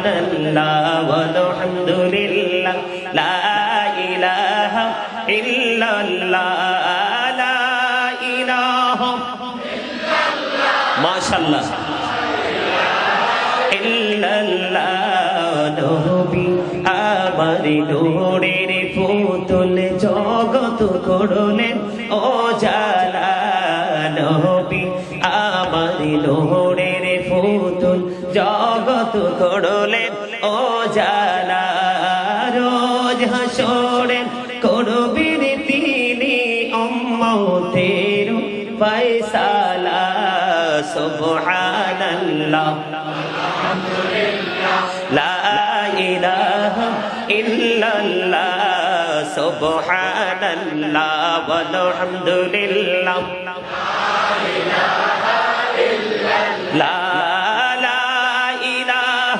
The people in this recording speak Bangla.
সুবহানাল্লাহ ওয়ালহামদুলিল্লাহ লা ইলাহা ইল্লাল্লাহ লা ইলাহা ইল্লাল্লাহ মাশাআল্লাহ নবী আমার নূরের পুতুল জগত করলেন ও জালা নবী আমার নূরের পুতুল জগত করলেন ও জালা রোজ হাসরের করবেন তিনি উম্মতের ফয়সালা সুবহানাল্লাহ লা ইলাহা ইল্লাল্লাহ সুবহানাল্লাহ ওয়ালহামদুলিল্লাহ লা